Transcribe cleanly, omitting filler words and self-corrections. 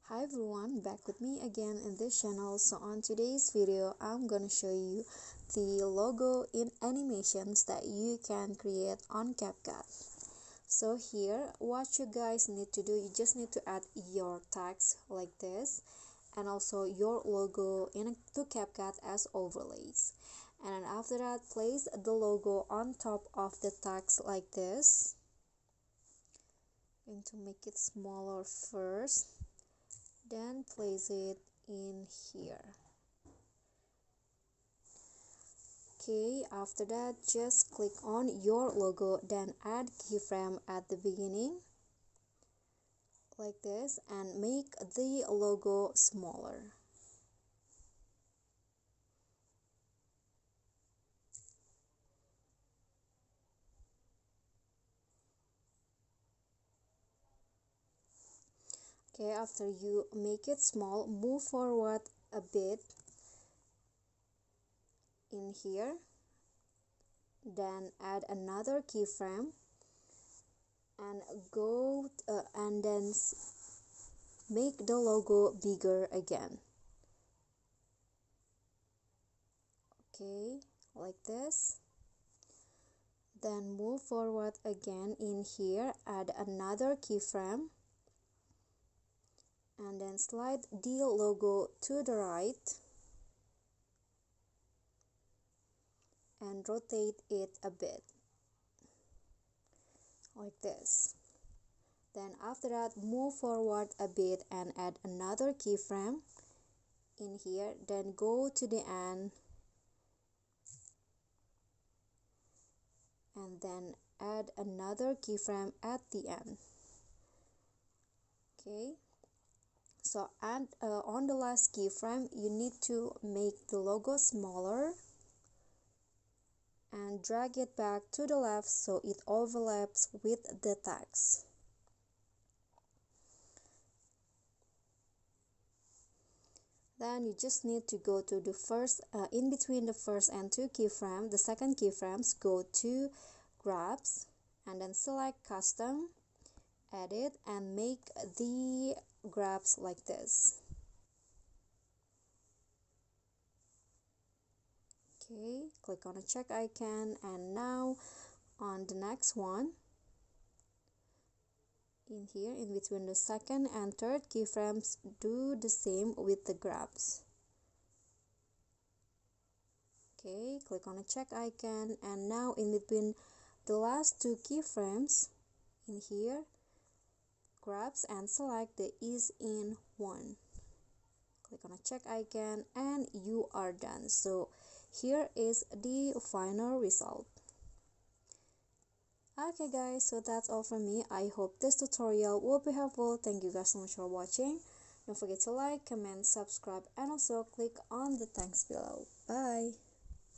Hi everyone, back with me again in this channel. So on today's video I'm gonna show you the logo in animations that you can create on CapCut. So here what you guys need to do, you just need to add your text like this and also your logo into CapCut as overlays. And then after that, place the logo on top of the text like this. I'm going to make it smaller first, then place it in here. Okay, after that just click on your logo, then add keyframe at the beginning like this and make the logo smaller. Okay, after you make it small, move forward a bit in here, then add another keyframe and go and then make the logo bigger again. Okay, like this. Then move forward again in here, add another keyframe and then slide the logo to the right and rotate it a bit like this. Then after that, move forward a bit and add another keyframe in here, then go to the end and then add another keyframe at the end. Okay, so and on the last keyframe you need to make the logo smaller and drag it back to the left so it overlaps with the text. Then you just need to go to the first in between the first and two keyframes, the second keyframes, go to grabs and then select custom, edit and make the grabs like this. Okay, click on the check icon and now on the next one in here in between the second and third keyframes, do the same with the grabs. Okay, click on the check icon and now in between the last two keyframes in here, grabs and select the ease in one. Click on the check icon and you are done. So here is the final result. Okay guys, so that's all from me. I hope this tutorial will be helpful. Thank you guys so much for watching. Don't forget to like, comment, subscribe and also click on the thanks below. Bye.